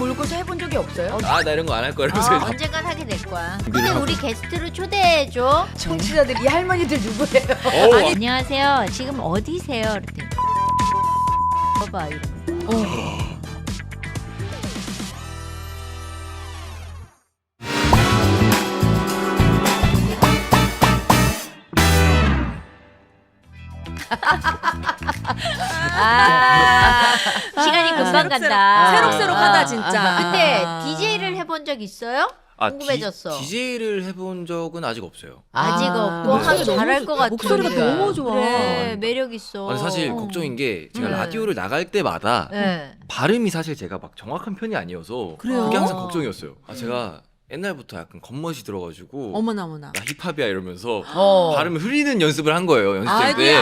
물고서 해본 적이 없어요? 아, 나 이런 거 안 할 거야 이러면서 이제 언젠간 하게 될 거야. 근데 우리 게스트로 초대해줘. 청취자들 이 할머니들 누구예요? 아니, 안녕하세요. 지금 어디세요? 그랬더니 봐봐 이러는 거야. 시간이 금방 간다. 새록새록하다 진짜. 근데 DJ를 해본 적 있어요? 궁금해졌어. DJ를 해본 적은 아직 없어요. 아직 없고 네. 하면 잘할 것 같아. 목소리가 너무 좋아. 그래, 매력 있어. 아니, 사실 걱정인 게 제가 네. 라디오를 나갈 때마다 네. 발음이 사실 제가 막 정확한 편이 아니어서 그래요? 그게 항상 걱정이었어요. 제가 옛날부터 약간 겉멋이 들어가지고 어머나 어머나. 나 힙합이야 이러면서 어. 발음을 흐리는 연습을 한 거예요. 연습생 때.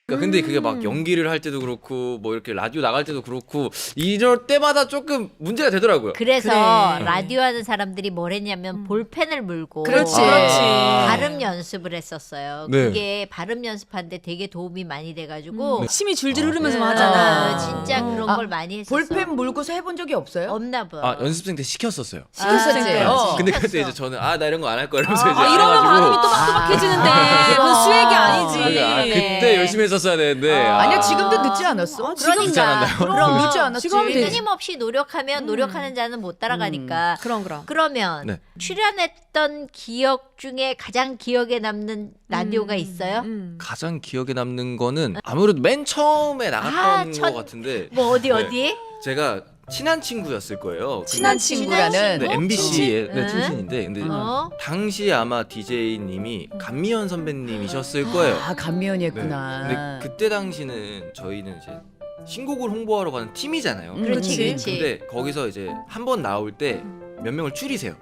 그러니까 근데 그게 막 연기를 할 때도 그렇고 뭐 이렇게 라디오 나갈 때도 그렇고 이럴 때마다 조금 문제가 되더라고요. 그래서 그래. 라디오 하는 사람들이 뭘 했냐면 볼펜을 물고 그렇지. 발음 연습을 했었어요. 네. 그게 발음 연습하는데 되게 도움이 많이 돼가지고 침이 줄줄 흐르면서 네. 하잖아. 진짜 그런 걸 많이 했었어. 볼펜 물고서 해본 적이 없어요? 없나 봐. 아, 연습생 때 시켰었어요. 시켰었지. 때. 근데 그때 이제 저는 나 이런 거 안 할 거야 이러면서 이제 이러면 안 발음이 해가지고 또박또박해지는데 그건 수액이 아니지. 그때 열심히 했었어야 되는데 아니야 지금도 늦지 않았어? 늦지 않았나요? 그럼 늦지 않았지. 지금 하면 되지. 끊임없이 노력하면 노력하는 자는 못 따라가니까. 그럼. 그러면 네. 출연했던 기억 중에 가장 기억에 남는 라디오가 있어요? 가장 기억에 남는 거는 아무래도 맨 처음에 나갔던 것 같은데 뭐 어디 네. 어디? 제가 친한 친구였을 거예요. 친한 친구라는 네, MBC의 네. 출신인데 근데 어? 당시에 아마 DJ님이 감미연 선배님이셨을 거예요. 아 네. 감미연이었구나. 근데 그때 당시는 저희는 이제 신곡을 홍보하러 가는 팀이잖아요. 그렇지 그치. 그렇지. 근데 거기서 이제 한 번 나올 때 몇 명을 추리세요.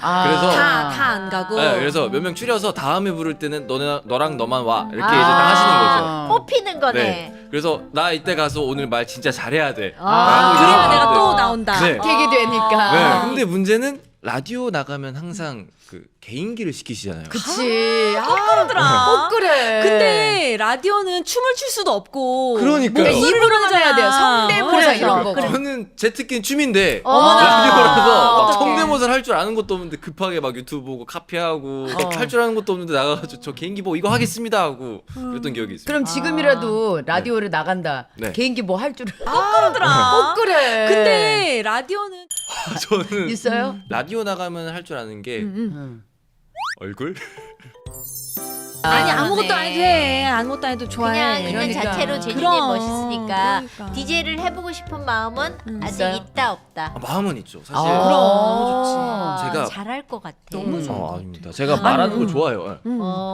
아. 그래서 다 안 가고. 네, 그래서 몇 명 추려서 다음에 부를 때는 너랑 너만 와 이렇게 아. 이제 다 하시는 거죠. 뽑히는 거네. 네. 그래서 나 이때 가서 오늘 말 진짜 잘해야 돼. 아. 그래야 라고 내가 이제 또 나온다. 네. 되게 되니까. 네. 근데 문제는 라디오 나가면 항상 그 개인기를 시키시잖아요. 그치. 그러더라. 꼭 그래. 근데 라디오는 춤을 출 수도 없고. 그러니까요. 입으로만 해야 돼요. 성대모사 그래서, 이런 거. 그래. 저는 제트기는 춤인데 어머나. 라디오라서 막 어떡해. 성대모사를 할 줄 아는 것도 없는데 급하게 막 유튜브 보고 카피하고 할 줄 아는 것도 없는데 나가가지고 저 개인기 보고 이거 하겠습니다 하고 그랬던 기억이 있어요. 그럼 지금이라도 라디오를 나간다. 네. 개인기 뭐 할 줄. 그러더라. 꼭 그래. 근데 라디오는 저는 있어요? 라디오 나가면 할 줄 아는 게 얼굴? 아니 아, 아무것도 네. 안 해도 돼. 아무것도 안 해도 좋아해. 그냥 있는 그러니까. 자체로 제주님 그럼. 멋있으니까 그러니까. DJ를 해보고 싶은 마음은 아직 있어요? 있다 없다. 마음은 있죠. 사실. 그럼. 제가 잘할 것 같아. 너무 좋아. 아닙니다. 제가 말하는 걸 좋아해요.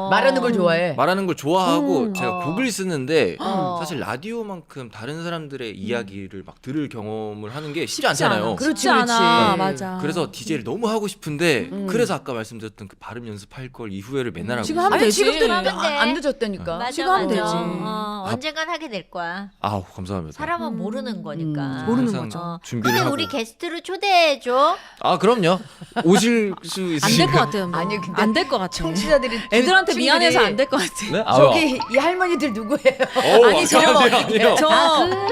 말하는 걸 좋아해. 말하는 걸 좋아하고 제가 곡을 쓰는데 어. 사실 라디오만큼 다른 사람들의 이야기를 막 들을 경험을 하는 게 쉽지 않잖아요. 그렇지, 쉽지 않아. 그렇지. 맞아. 그래서 DJ를 너무 하고 싶은데 그래서 아까 말씀드렸던 그 발음 연습할 걸 이후회를 맨날 하고 지금 있어요. 하면 아니 되지. 지금도 하면 돼. 안 늦었다니까. 맞아, 지금 하면 맞아. 되지. 언젠간 하게 될 거야. 아우 감사합니다. 사람은 모르는 거니까. 모르는 항상 거죠. 준비를 근데 하고. 우리 게스트로 초대해줘. 아 그럼요. 오실 수 안 될 있으시면 것 같아요. 뭐. 아니, 근데 안 될 것 같아. 청취자들이 애들한테 친구들이 미안해서 안 될 것 같아. 네? 저기 이 할머니들 누구예요? 아니 지금 아니요.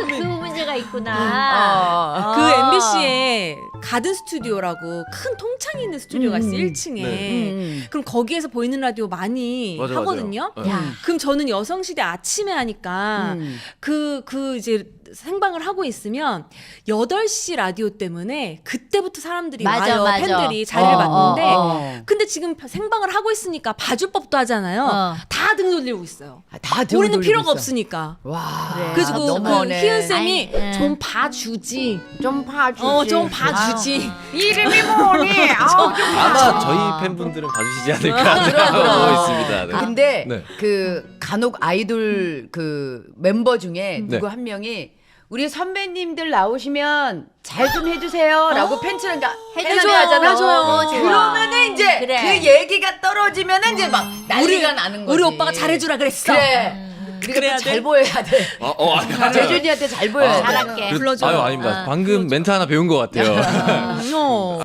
그 문제가 있구나. 그 MBC에 가든 스튜디오라고 큰 통창이 있는 스튜디오가 있어 1층에. 네. 그럼 거기에서 보이는 라디오 많이 맞아, 하거든요. 맞아요. 야. 그럼 저는 여성시대 아침에 하니까 그 이제 생방을 하고 있으면 8시 라디오 때문에 그때부터 사람들이 맞아, 와요. 맞아. 팬들이 자리를 맞는데 그 근데 지금 생방을 하고 있으니까 봐줄 법도 하잖아요. 어. 다 등 돌리고 있어요. 다 등을 우리는 돌리고 필요가 있어. 없으니까. 와. 그래. 그래서 그 너무하네. 희은 쌤이 아니, 좀 봐주지. 좀 봐주지. 좀 봐주지. 이름이 뭐니? 아우 좀 아마 저희 팬분들은 봐주시지 않을까 생각하고 있습니다. 네. 근데 네. 그 간혹 아이돌 그 멤버 중에 누구 네. 한 명이 우리 선배님들 나오시면 잘 좀 해주세요라고 팬처럼 해줘요. 하잖아. 해줘요. 그러면은 이제 그래. 그 얘기가 떨어지면은 이제 막 난리가 나는 거지. 우리 오빠가 잘해주라 그랬어. 그래. 우리가 그래야 또 잘 돼? 보여야 돼. 아니. 재준이한테 잘 보여야 돼. 잘할게. 불러줘. 아유 아닙니다. 방금 멘트 하나 배운 것 같아요.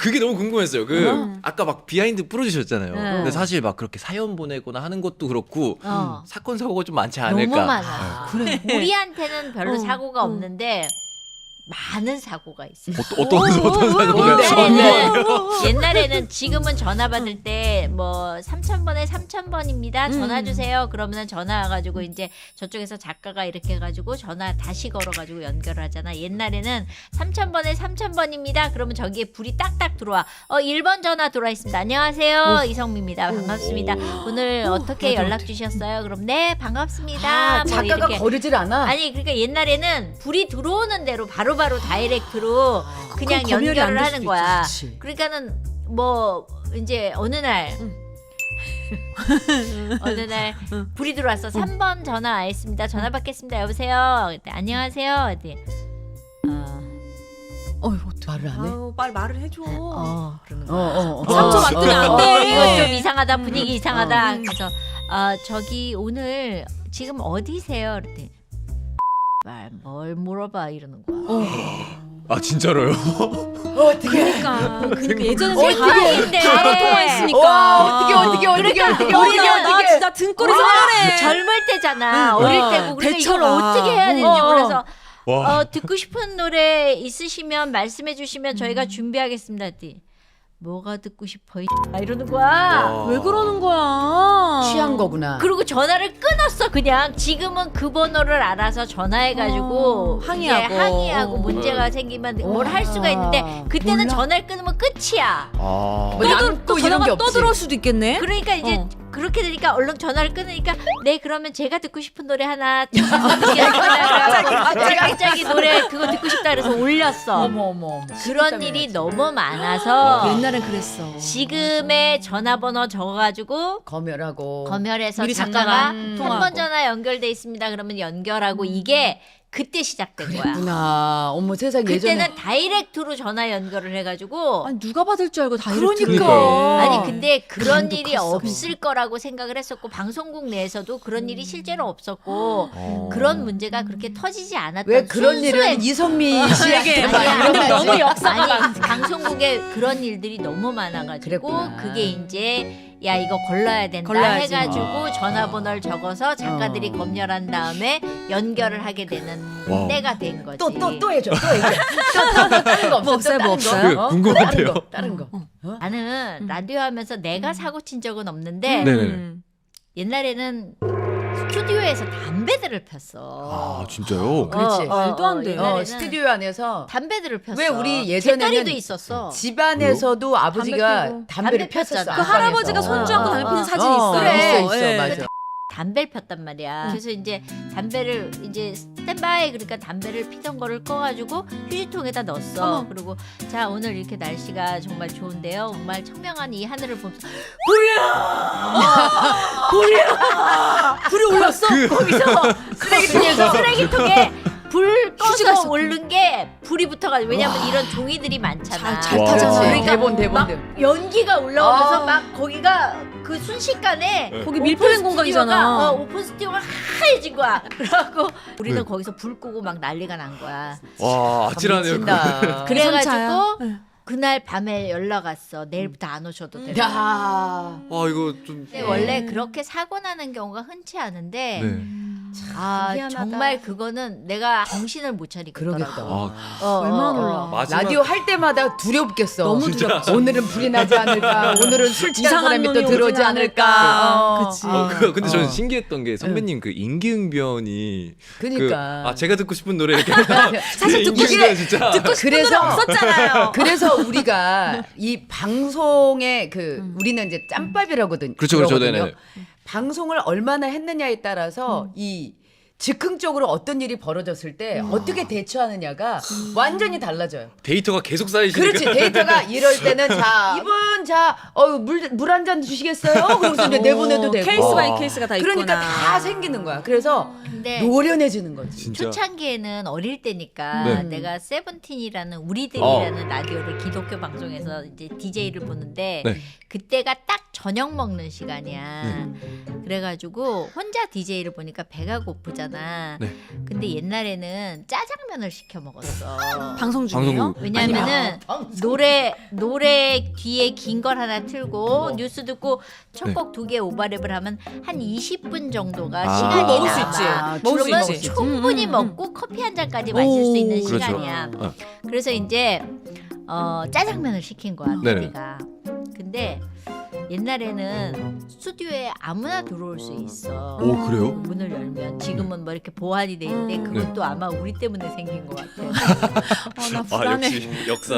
그게 너무 궁금했어요. 아까 막 비하인드 풀어주셨잖아요. 근데 사실 막 그렇게 사연 보내거나 하는 것도 그렇고 사건 사고가 좀 많지 않을까. 너무 많아. 그래. 우리한테는 별로 사고가 없는데 많은 사고가 있어. 어떤 사고가 옛날에는 지금은 전화 받을 때 뭐 3000번에 3000번입니다. 전화 주세요. 그러면은 전화 와가지고 이제 저쪽에서 작가가 이렇게 해가지고 전화 다시 걸어가지고 연결을 하잖아. 옛날에는 3000번에 3000번입니다. 그러면 저기에 불이 딱딱 들어와. 1번 전화 들어와 있습니다. 안녕하세요. 이성미입니다. 반갑습니다. 오늘 어떻게 연락 주셨어요? 그럼 네 반갑습니다. 뭐 작가가 이렇게. 거르질 않아. 아니 그러니까 옛날에는 불이 들어오는 대로 바로바로 다이렉트로 그냥 그럼 검열이 안 연결을 될 하는 수도 거야. 있지. 그러니까는 뭐 이제 어느 날 어느 날 불이 들어왔어. 3번 전화 왔습니다. 전화 받겠습니다. 여보세요. 그때 안녕하세요. 그때 말을 안 해? 빨리 말을 해줘. 그러는 거야. 상처 받으면 안 돼. 이거 좀 이상하다. 분위기 이상하다. 그래서 저기 오늘 지금 어디세요? 그랬더니 뭘 물어봐 이러는 거야. 아 진짜로요? 어떻게? 그러니까 예전에 대박인데. 바로 통화했으니까. 어떻게? 나 진짜 등골이 서늘해. 젊을 때잖아. 어릴 때고 그러니까 이걸 대처가. 어떻게 해야 되는지 몰라서 와. 듣고 싶은 노래 있으시면 말씀해 주시면 저희가 준비하겠습니다. 했더니 뭐가 듣고 싶어 이러는 거야. 왜 그러는 거야? 취한 거구나. 그리고 전화를 끊었어. 그냥 지금은 그 번호를 알아서 전화해가지고 항의하고. 이제 항의하고 문제가 생기면 뭘 할 수가 있는데 그때는 전화를 끊으면 끝이야. 뭐 나는 또 이런 게 전화가 없지. 떠들어올 수도 있겠네. 그러니까 이제 그렇게 되니까 얼른 전화를 끊으니까 네 그러면 제가 듣고 싶은 노래 하나 갑자기 노래 그거 듣고 싶다 그래서 올렸어. 어머. 그런 일이 너무 많아서 옛날엔 그랬어. 지금의 전화번호 적어가지고 검열하고. 검열해서 미리 작가가 잠깐 3번 전화 연결돼 있습니다. 그러면 연결하고 이게 그때 시작된 거야. 구나. 어머 세상 그때는 예전에. 다이렉트로 전화 연결을 해가지고 아니 누가 받을 줄 알고 다이렉트로. 그러니까. 아니 근데 그런 그림도 일이 컸어. 없을 거라고 생각을 했었고 방송국 내에서도 그런 일이 실제로 없었고 그런 문제가 그렇게 터지지 않았던 왜 그런 순수한 일은 이성미 씨에게 아니야. 일어나지? 너무 역사가 아니 방송국에 그런 일들이 너무 많아가지고 그랬구나. 그게 이제 야 이거 걸러야 된다 걸러야지. 해가지고 전화번호를 적어서 작가들이 검열한 다음에 연결을 하게 되는 와. 때가 된 거지. 또 해줘. 다른 거 없어? 뭐 없어요, 또 뭐 다른 거? 없어요? 어? 궁금한데요. 다른 거. 나는 라디오 하면서 내가 사고 친 적은 없는데 네네. 옛날에는 스튜디오에서 담배들을 폈어. 아 진짜요? 그렇지. 말도 안 돼. 옛날에는 스튜디오 안에서 담배들을 폈어. 왜 우리 예전에는 객거리도 있었어. 집안에서도 아버지가 피우고. 담배를 담배 폈잖아. 폈었어. 그 할아버지가 안방에서. 손주 안고 담배 피는 사진이 있어요. 그래. 있어 예. 맞아. 담배를 폈단 말이야. 그래서 이제 담배를 이제 스탠바이 그러니까 담배를 피던 거를 꺼가지고 휴지통에다 넣었어. 어머. 그리고 자 오늘 이렇게 날씨가 정말 좋은데요. 정말 청명한 이 하늘을 보면서 불이 올랐어. 거기서 쓰레기통에 불 휴지가 꺼서 있었구나. 오른 게 불이 붙어가지고 왜냐면 이런 종이들이 많잖아. 잘 와. 타잖아. 그렇지. 그러니까 막 대본. 연기가 올라오면서 아. 막 거기가 그 순식간에 거기 오픈 밀폐된 스튜디오가, 공간이잖아. 오픈 스튜디오가 하얘진 거야. 그래갖고 우리는 거기서 불 끄고 막 난리가 난 거야. 와 아찔하네요. 미친다. 그래가지고 네. 그날 밤에 연락 왔어. 내일부터 안 오셔도 돼. 야. 와 이거 좀. 근데 원래 그렇게 사고 나는 경우가 흔치 않은데 네. 아 정말 그거는 내가 정신을 못 차리겠더라고. 그러겠다. 아 얼마나 놀라. 마지막 라디오 할 때마다 두렵겠어. 너무 진짜. 두렵지. 오늘은 불이 나지 않을까. 오늘은 술 취한 이상한 사람이 또 놈이 들어오지 오진 않을까. 않을까. 그치. 근데 저는 신기했던 게 선배님 그 임기응변이 그러니까. 제가 듣고 싶은 노래 이렇게 사실 듣고 임기응변 진짜 그래서 없었잖아요. 그래서 우리가 이 방송에 우리는 이제 짬밥이라거든. 그렇죠, 그렇죠. 그러거든요. 네네. 방송을 얼마나 했느냐에 따라서 이 즉흥적으로 어떤 일이 벌어졌을 때 어떻게 대처하느냐가 완전히 달라져요. 데이터가 계속 쌓이시니까. 그렇지. 데이터가 이럴 때는 자 이분 물 한 잔 주시겠어요? 그러고서 이제 내보내도 되고. 케이스 바이 와. 케이스가 다 있구나. 그러니까 다 생기는 거야. 그래서 근데 노련해지는 거지. 진짜. 초창기에는 어릴 때니까 네. 내가 세븐틴이라는 우리들이라는 라디오를 기독교 방송에서 이제 DJ를 보는데 네. 그때가 딱 저녁 먹는 시간이야. 그래가지고 혼자 DJ를 보니까 배가 고프잖아. 네. 근데 옛날에는 짜장면을 시켜 먹었어. 방송 중이에요? 방송국. 왜냐면은 노래 뒤에 긴 걸 하나 틀고 뉴스 듣고 첫 곡 2개 오버랩을 하면 한 20분 정도가 아. 시간이 먹을 수 남아. 있지. 먹을 수 그러면 있지. 충분히 먹고 커피 한 잔까지 마실 수 있는 그렇죠. 시간이야. 어. 그래서 이제 짜장면을 시킨 거야, 네네. PD가. 근데 옛날에는 스튜디오에 아무나 들어올 수 있어. 오, 그래요? 문을 열면 지금은 뭐 이렇게 보안이 돼 있는데 그것도 아마 우리 때문에 생긴 것 같아. 나 불안해. 역시 역사.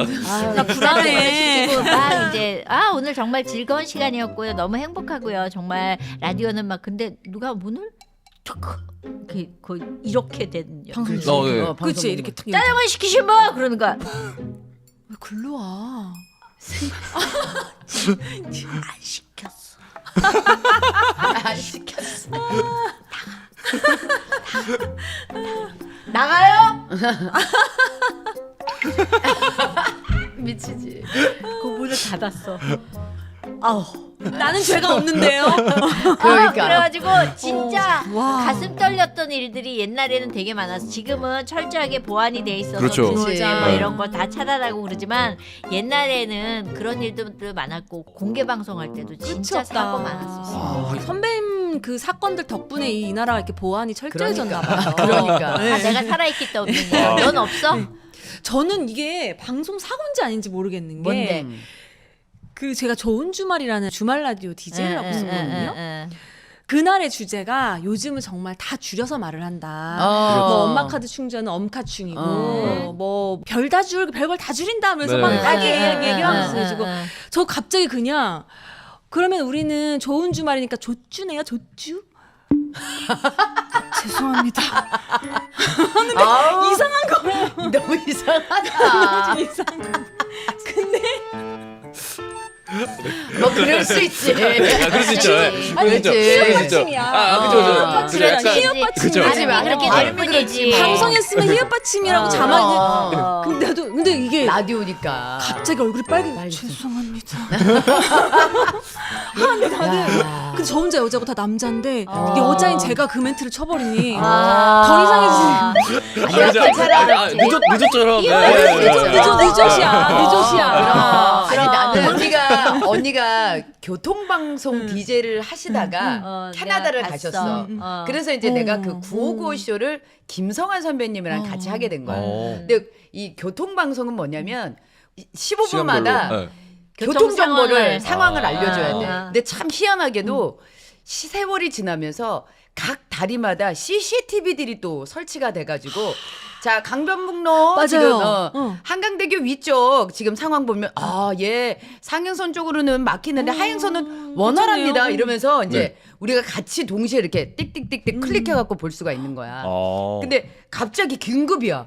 나 불안해. 시키고 막 이제 오늘 정말 즐거운 시간이었고요. 너무 행복하고요. 정말 라디오는 막 근데 누가 문을 툭 이렇게 된 방송 어, 네. 그렇지 이렇게 탁 짜장면 시키신 분 그러는 거야. 왜 글로 와? 안 시켰어. 안 시켰어. 나가요? 미치지. 그 문을 닫았어. 나는 죄가 없는데요. 그러니까. 그래가지고 진짜 와. 가슴 떨렸던 일들이 옛날에는 되게 많았어. 지금은 철저하게 보안이 돼 있어서 그렇죠. 그치, 뭐 네. 이런 거 다 차단하고 그러지만 옛날에는 그런 일들도 많았고 공개 방송할 때도 진짜 그치, 사고 없다. 많았었어. 선배님 그 사건들 덕분에 이 나라가 이렇게 보안이 철저해졌나 봐요. 그러니까. 네. 내가 살아있기 때문이야. 넌 없어? 저는 이게 방송 사고인지 아닌지 모르겠는 게 뭔데? 그 제가 좋은 주말이라는 주말 라디오 DJ를 하고 있었거든요. 응. 그날의 주제가 요즘은 정말 다 줄여서 말을 한다. 어. 뭐 엄마 카드 충전은 엄카충이고 어. 뭐 별 다 줄 별걸 다 줄인다 하면서 네. 막 네. 까게 얘기하면서 그래가지고 저 갑자기 그냥 그러면 우리는 좋은 주말이니까 조쭈네요 조쭈. 죄송합니다. 아우, 이상한 거예요. 너무 이상하다. 이상한. 근데 뭐 그럴 수 있지. 그럴 수 있죠. 아니, 그렇죠. 그치. 그럴 수 있죠. 받침이야. 그죠, 그죠. 어. 그죠. 약간 히읗받침이 그죠. 하지 마. 그렇게 아, 될 뿐이지. 방송에 쓰면 히읗받침이라고 자막이. 근데 이게 라디오니까. 갑자기 얼굴이 빨개. 빨개졌어. 죄송합니다. 근데 다들 근데 저 혼자 여자고 다 남자인데 여자인 제가 그 멘트를 쳐버리니 더 이상해지지. 아니야, 괜찮아. 늦었처럼. 늦었이야. 아니 나는 언니가 교통방송 DJ를 하시다가 캐나다를 내가 가셨어. 봤어. 그래서 이제 내가 그 955 쇼를 김성환 선배님이랑 같이 하게 된 거야. 근데 이 교통방송은 뭐냐면 15분마다 네. 교통 정보를 상황을 아. 알려줘야 돼. 근데 참 희한하게도 세월이 지나면서 각 다리마다 CCTV들이 또 설치가 돼가지고 자 강변북로 맞아요. 지금 한강대교 위쪽 지금 상황 보면 얘 상행선 쪽으로는 막히는데 하행선은 원활합니다 괜찮네요. 이러면서 이제 네. 우리가 같이 동시에 이렇게 띡띡띡띡 클릭해갖고 볼 수가 있는 거야. 근데 갑자기 긴급이야.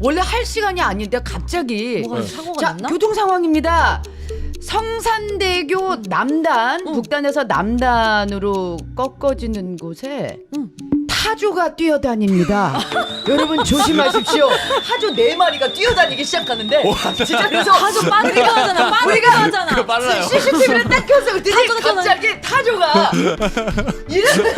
원래 할 시간이 아닌데 갑자기 뭐가 사고가 자, 났나? 교통 상황입니다. 성산대교 남단, 북단에서 남단으로 꺾어지는 곳에 타조가 뛰어다닙니다. 여러분 조심하십시오. 타조 4마리가 뛰어다니기 시작하는데 진짜 그래서 타조 빠르게 하잖아. 우리가 하잖아. 빨라요. CCTV를 딱 켜서 그랬더니 갑자기 타조가 이러면서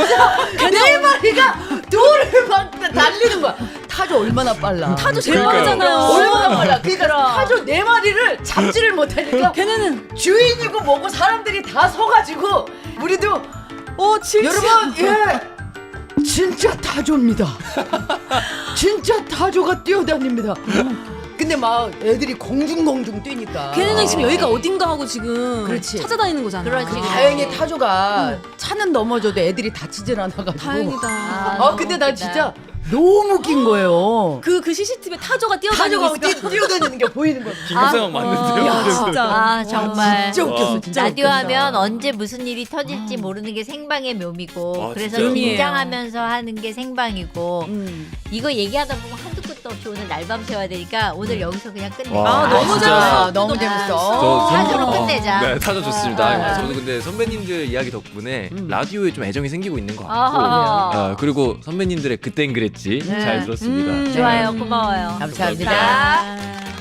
4마리가 돌을 막 달리는 거야. 타조 얼마나 빨라. 타조 제일 그러니까요. 빠르잖아요. 얼마나 빨라. 그러니까 타조 4마리를 잡지를 못하니까 걔네는 주인이고 뭐고 사람들이 다 서가지고 우리도 진짜 여러분 진짜 타조입니다. 진짜 타조가 뛰어다닙니다. 근데 막 애들이 공중공중 뛰니까 걔네는 지금 여기가 어딘가 하고 지금 그렇지. 찾아다니는 거잖아. 그렇지. 다행히 타조가 차는 넘어져도 애들이 다치질 않아가지고 다행이다. 근데 나 웃기다. 진짜 너무 웃긴 거예요. 그 CCTV에 타조가 뛰어다니고 타조가 있어. 뛰어다니는 게 보이는 거야. 김상황 맞는데요. 야, 진짜. 정말 진짜 웃겼어. 진짜 라디오 웃겼다. 하면 언제 무슨 일이 터질지 모르는 게 생방의 묘미고 아, 그래서 진짜요? 긴장하면서 하는 게 생방이고 음. 이거 얘기하다 보면 한두 끝도 없이 오늘 날밤 새워야 되니까 오늘 여기서 그냥 끝내. 와, 너무 진짜. 재밌어. 너무 재밌어. 타조로 끝내자. 네, 타조 좋습니다. 아. 저도 근데 선배님들 이야기 덕분에 라디오에 좀 애정이 생기고 있는 것 같고, 어허. 그리고 선배님들의 그땐 그랬지 잘 들었습니다. 좋아요, 고마워요. 감사합니다. 감사합니다.